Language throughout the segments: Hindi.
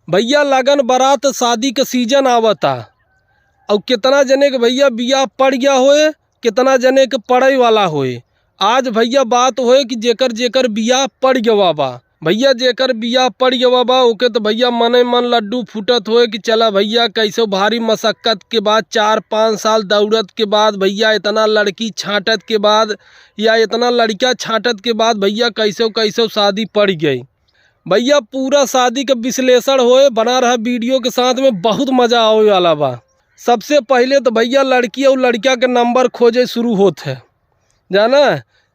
भैया लगन बारात शादी का सीजन आवता और कितना जने के भैया बियाह पड़ गया होए, कितना जने के पड़े वाला होए। आज भैया बात होए कि जेकर जेकर बियाह पड़ गया बा, भैया जेकर बियाह पड़ गया बा ओके तो भैया मने मन लड्डू फूटत होए कि चला भैया कैसे भारी मशक्कत के बाद 4-5 साल दौड़त के बाद भैया इतना लड़की छांटत के बाद या इतना लड़का छांटत के बाद भैया कैसे कैसे शादी पड़ गई। भैया पूरा शादी का विश्लेषण होए बना रहा वीडियो के साथ में, बहुत मज़ा आवे वाला बा। सबसे पहले तो भैया लड़की और लड़का के नंबर खोजे शुरू होते है, जाना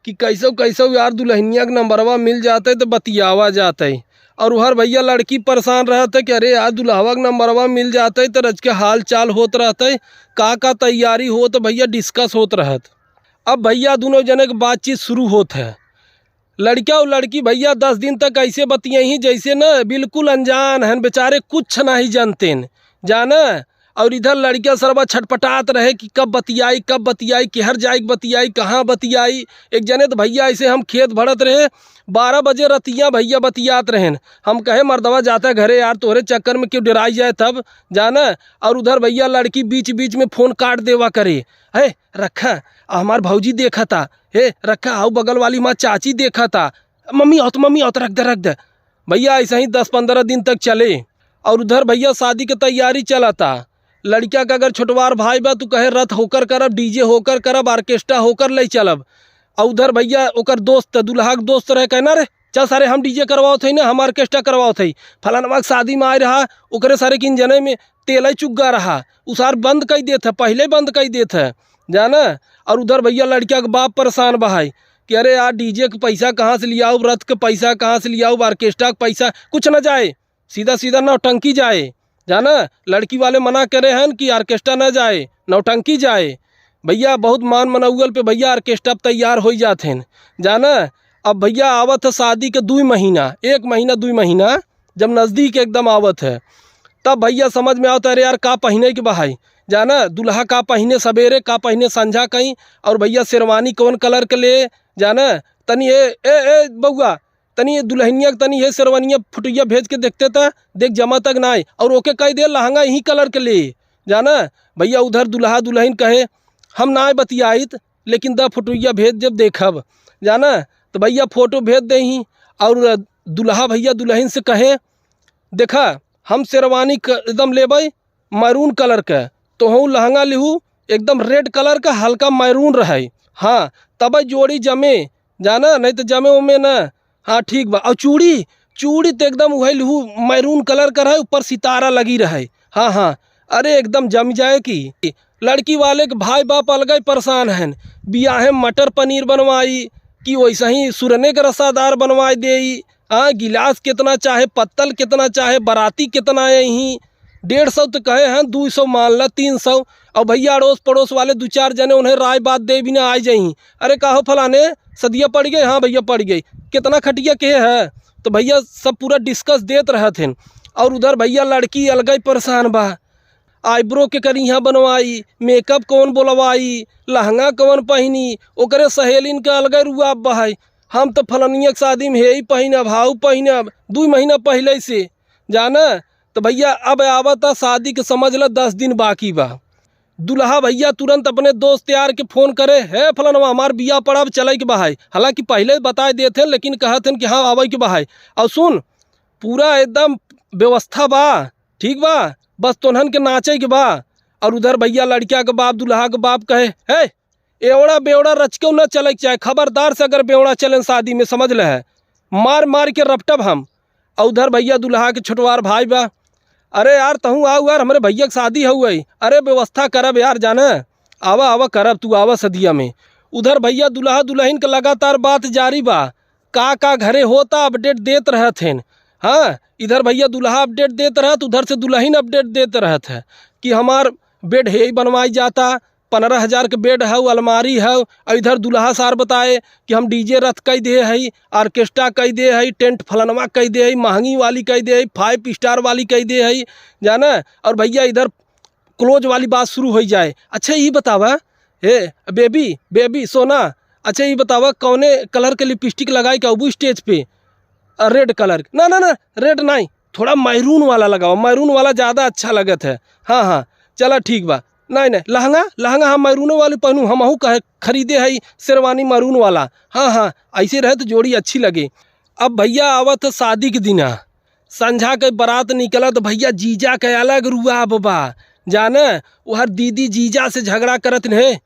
कि कैसे कैसे यार दुल्हनिया का नंबरवा मिल जाते तो बतियावा जाते। और उधर भैया लड़की परेशान रहते कि अरे यार दुल्हवा का नंबरवा मिल जाते तो रज के हाल चाल होत रहते, का तैयारी हो तो भैया डिस्कस होत रहत। अब भैया दोनों जने की बातचीत शुरू होत है। लड़का और लड़की भैया 10 दिन तक ऐसे बतियाई जैसे ना बिल्कुल अनजान हैं, बेचारे कुछ नहीं जानते जाना। और इधर लड़कियां सरबा छटपटात रहे कि कब बतियाई किहर जाए बतियाई कहाँ बतियाई। एक जने तो भैया ऐसे हम खेत भरत रहे 12 बजे रतियाँ भैया बतियात रहें। हम कहे मर्दवा जाता है घरे यार, तोहरे चक्कर में क्यों डराई जाए तब जाना। और उधर भैया लड़की बीच बीच में फ़ोन काट देवा करे, है रखा हमार भौजी देखा था, हे रखा आओ बगल वाली माँ चाची देखा था, मम्मी आओ तो रख दे। भैया ऐसा ही 10-15 दिन तक चले। और उधर भैया शादी की तैयारी चला था। लड़का का अगर छोटवार भाई बा तो कहे रथ होकर करब, डीजे होकर करब, ऑर्केस्ट्रा होकर ले चलब। और उधर भैया ओकर दोस्त दुल्हा के दोस्त रहे, कहना रे चल सारे हम डीजे करवाओ थे ना, हम ऑर्केस्ट्रा करवाओ थे। फलाना शादी में आए रहा ओकरे सारे किन जने में तेल चुग्गा रहा, उसार बंद कर देते पहले बंद कर देते जाना। और उधर भैया लड़का के बाप परेशान बहाई कि अरे यार डीजे के पैसा कहाँ से लियाओ, रथ के पैसा कहाँ से लियाओ, ऑर्केस्ट्रा के पैसा कुछ न जाए, सीधा नौटंकी जाए जाना। लड़की वाले मना करे हैं कि ऑर्केस्ट्रा न जाए, नौटंकी जाए। भैया बहुत मान मनौगल पे भैया ऑर्केस्ट्रा तैयार हो जाते हैं जाना। अब भैया आवत है शादी के 2 महीना 1 महीना 2 महीना जब नज़दीक एकदम आवत है, तब भैया समझ में आता है अरे यार का पहने के बहाई जाना। दुल्हा का पहने सवेरे, का पहने संझा कहीं। और भैया शेरवानी कौन कलर के ले जाना। तनी ए बउआ तनी दुल्हनिया तनी ये शेरवानिया फुटिया भेज के देखते था, देख जमा तक ना आए। और ओके कह दे लहंगा यही कलर के ले जाना। भैया उधर दुल्हा दुल्हन कहे हम ना बतियाइत लेकिन द फुटुइया भेज जब देखब जाना। तो भैया फ़ोटो भेज दे ही। और दुल्हा भैया दुल्हन से कहे देखा हम शेरवानी एकदम लेबै मैरून कलर के, तो हूँ लहंगा लिहू एकदम रेड कलर का हल्का मैरून रहे, हाँ तब जोड़ी जमे जाना, नहीं तो जमे उमे न। हाँ ठीक बा। और चूड़ी तो एकदम वही लिहू मैरून कलर का रहे, ऊपर सितारा लगी रहे, हाँ अरे एकदम जम जाए कि। लड़की वाले के भाई बाप अलग परेशान हैं, बियाहे मटर पनीर बनवाई कि वैसा ही सुरने का रसादार बनवाई दे। हाँ गिलास कितना चाहे, पत्तल कितना चाहे, बाराती कितना यहीं 150 तो कहे हैं, 200 मान ला 300। और भैया अड़ोस पड़ोस वाले 2-4 जने उन्हें राय बात दे भी ना आ जाई, अरे कहो फलाने सदिया पड़ गई, हाँ भैया पड़ गई, कितना खटिया के है। तो भैया सब पूरा डिस्कस देते रहे थे। और उधर भैया लड़की अलग ही परेशान बा, आईब्रो के करी यहाँ बनवाई, मेकअप कौन बोलवाई, लहंगा कौन पहनी, ओकरे सहेलिन के अलग रुआ बहाई। हम तो फलनिया के शादी में ही पहनब, हाउ पहनब 2 महीना पहले से जाना। तो भैया अब आवता शादी के समझ ला 10 दिन बाकी बा। दुल्हा भैया तुरंत अपने दोस्त यार के फ़ोन करे, है फलानवा हमार बिया पड़ब चले के बहाई। हालांकि पहले बता देते लेकिन कहते कि हाँ आवे के बहाई। और सुन पूरा एकदम व्यवस्था बा, ठीक बा, बस तोहन के नाचे के बा। और उधर भैया लड़किया के बाप दुल्हा के बाप कहे है एवड़ा बेवड़ा रच के न चले चाहे, खबरदार से अगर बेवड़ा चले शादी में समझ ले है मार के रपटब हम। और उधर भैया दुल्हा के छोटवार भाई बा, अरे यार तहूँ आओ यार हमारे भैया की शादी हुई, अरे व्यवस्था करब यार जाना, आवा करब तू आवा सदिया में। उधर भैया दुल्हा दुल्हन के लगातार बात जारी बा, का घरे होता अपडेट देते रहते हैं। हाँ इधर भैया दुल्हा अपडेट देते रहत, उधर से दुल्हन अपडेट देते रहते है कि हमार बेड है बनवाई जाता, 15,000 के बेड है, अलमारी है। और इधर दुल्हा सार बताए कि हम डीजे रथ कह दे है, ऑर्केस्ट्रा कह दे है, टेंट फलनवा कह दे है, महंगी वाली कह दे है, 5 स्टार वाली कह दे है जाना। और भैया इधर क्लोज वाली बात शुरू हो जाए, अच्छा ये बतावा हे बेबी सोना, अच्छा ये बतावा कौने कलर के लिपस्टिक लगाई का अबू स्टेज पे, रेड कलर ना रेड नहीं थोड़ा मैरून वाला लगाओ, मैरून वाला ज़्यादा अच्छा लगत है। हाँ हाँ चला ठीक बा। नहीं नहीं लहंगा लहंगा हम मैरून वाले पहनूँ, हमहू कहे खरीदे है शेरवानी मैरून वाला। हाँ हाँ ऐसे रहे तो जोड़ी अच्छी लगे। अब भैया आवत शादी के दिन, संझा के बारात निकला तो भैया जीजा के अलग रुआ बबा जाने, वहर दीदी जीजा से झगड़ा करत ने,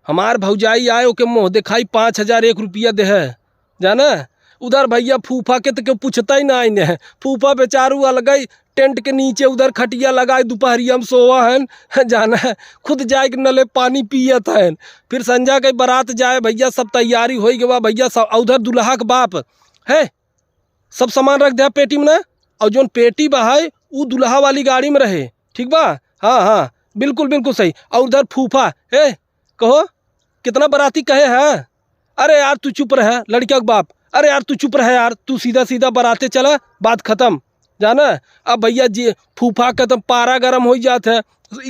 हमार भौजाई आए ओके मुँह दिखाई 5,000 1 रुपया दे है जाना। उधर भैया फूफा के तो क्यों पूछता ही ना इन्हें, फूफा बेचारू अलग टेंट के नीचे उधर खटिया लगाए दोपहरिया में सोवा है जाना है, खुद जाए के नले पानी पियत है। फिर संझा के बारात जाए भैया, सब तैयारी हो गया भैया, सब उधर दुल्हा के बाप है सब सामान रख दिया पेटी में ना, और जो पेटी बहाए वो दुल्हा वाली गाड़ी में रहे, ठीक बा। हाँ हाँ बिल्कुल बिल्कुल सही। और उधर फूफा है, कहो कितना बाराती कहे है। अरे यार तू चुप रहे लड़किया के बाप, अरे यार तू चुप रहे यार, तू सीधा सीधा बाराते चला, बात खत्म जाना। अब भैया जी फूफा का तो पारा गर्म हो जाता है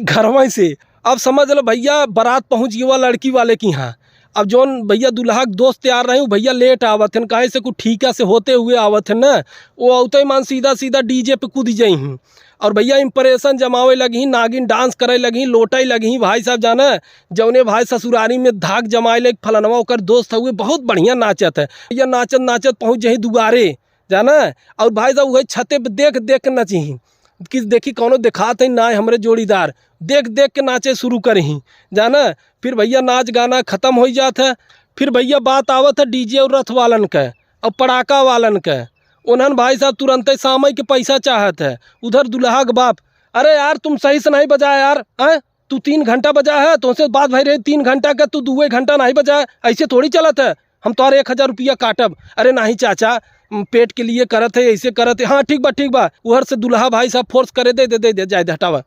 घर में से। अब समझ लो भैया बारात पहुँच गया लड़की वाले की यहाँ। अब जौन भैया दुल्हा के दोस्त तैयार रहे भैया लेट आवत हैं, काहे से कुछ ठीका से होते हुए आवत हैं ना, वो औते ही मान सीधा सीधा डीजे पे कूद जाई हूँ। और भैया इम्प्रेशन जमावे लगी, नागिन डांस करे लगी, लोटाई लगी भाई साहब जाना। जौने भाई ससुरारी में धाक जमाए लग फलनवा ओकर दोस्त हुए बहुत बढ़िया नाचत है भैया, नाचत नाचत पहुँच जाही दुआरे जाना। और भाई साहब वही छते पे देख देख के नची कि देखी कौनो दिखाते ना हमरे जोड़ीदार, देख देख के नाचे शुरू करही जाना। फिर भैया नाच गाना ख़त्म हो जाता है। फिर भैया बात आवत है डीजे और रथ वालन के और पड़ाका वालन के। उन्हन भाई साहब तुरंत ही सामय के पैसा चाहत है। उधर दुल्हा के बाप, अरे यार तुम सही से नहीं बजाया यार, हैं तू 3 घंटा बजा है, तुमसे बात भाई रही 3 घंटा का, तू 2 घंटा नहीं बजाया, ऐसे थोड़ी चलत है, हम तुम्हारे 1,000 रुपया काटब। अरे नहीं चाचा पेट के लिए करत है, ऐसे करत है। हाँ ठीक बा। उधर से दुल्हा भाई साहब फोर्स करे दे जाए हटावा।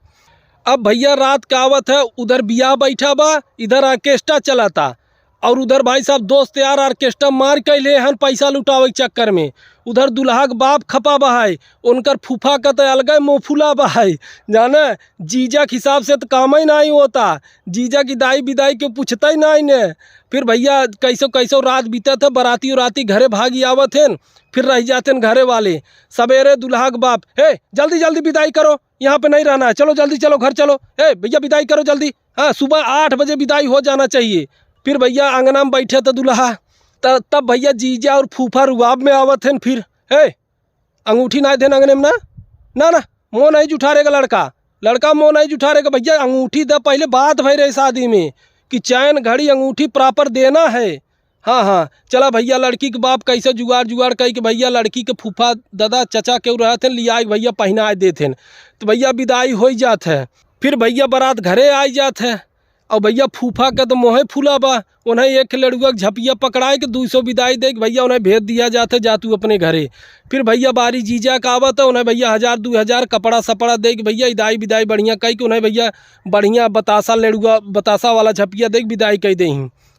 अब भैया रात का आवत है, उधर बियाह बैठा बा, इधर ऑर्केस्ट्रा चला था, और उधर भाई साहब दोस्त यार ऑर्केस्ट्रा मार के ले हन पैसा लुटावे के चक्कर में। उधर दुल्हा के बाप खपा बहाई, उनकर फूफा का तो अलग मोफुला बहाई जाने। जीजा के हिसाब से तो काम ही नहीं होता, जीजा की दाई बिदाई के पूछता ही नहीं ने। फिर भैया कैसो रात बीता था, बाराती उराती घरे भागी आवत हैं, फिर रह जाते हैं घरे वाले। सवेरे दुल्हा के बाप, हे जल्दी जल्दी विदाई करो, यहाँ पे नहीं रहना है, चलो जल्दी चलो घर चलो, हे भैया विदाई करो जल्दी। हाँ सुबह 8 बजे विदाई हो जाना चाहिए। फिर भैया आंगना में बैठे तो दुल्हा, तब भैया जीजा और फूफा रुआब में आवत हैं। फिर हे अंगूठी ना देन अंगने में ना मुँह नहीं जुठारेगा लड़का मुँह नहीं जुठारेगा भैया, अंगूठी दे। पहले बात भई रही शादी में कि चैन घड़ी अंगूठी प्रॉपर देना है। हाँ चला भैया लड़की के बाप कैसे जुगाड़ कही कि भैया लड़की के फूफा दादा चचा क्यों रहे थे, लिया भैया पहना देते हैं, तो भैया विदाई हो जात है। फिर भैया बारात घरे आ जात है, और भैया फूफा का तो मोहे फूला बा, उन्हें एक लड़ुआ झपिया पकड़ाए के 200 विदाई दे भैया उन्हें भेज दिया जाता है, जा तू अपने घरे। फिर भैया बारी जीजा का आवत है, उन्हें भैया 1000-2000 कपड़ा सपड़ा दे के भैया इदाई विदाई बढ़िया कही कि उन्हें भैया बढ़िया बतासा लड़ुआ बतासा वाला झपिया दे विदाई कही दे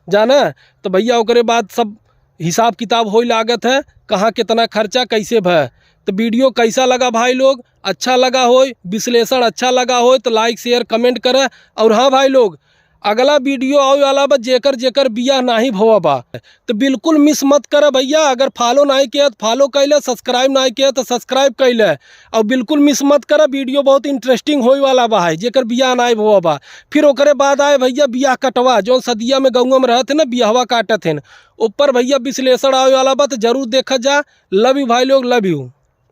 जाना। तो भैया ओकरे बाद सब हिसाब किताब हो लागत है, कहाँ कितना खर्चा कैसे भय। तो वीडियो कैसा लगा भाई लोग, अच्छा लगा हो, विश्लेषण अच्छा लगा हो तो लाइक शेयर कमेंट करें। और हाँ भाई लोग अगला वीडियो आवे वाला बा जेकर बियाह नहीं भवा बा, तो बिल्कुल मिस मत करे भैया। अगर फॉलो नहीं किया तो फॉलो कैले, सब्सक्राइब नहीं किया तो सब्सक्राइब कैले, और बिल्कुल मिस मत करे। वीडियो बहुत इंटरेस्टिंग होए वाला बा है, जेकर बियाह नहीं भवा बा। फिर ओकरे बाद आए भैया बियाह कटवा, जो सदिया में गौवा में रहते ना बियाहवा काटत हैं, ऊपर भैया विश्लेषण आवे वाला बा, तो जरूर देखा जा। लव यू भाई लोग, लव यू।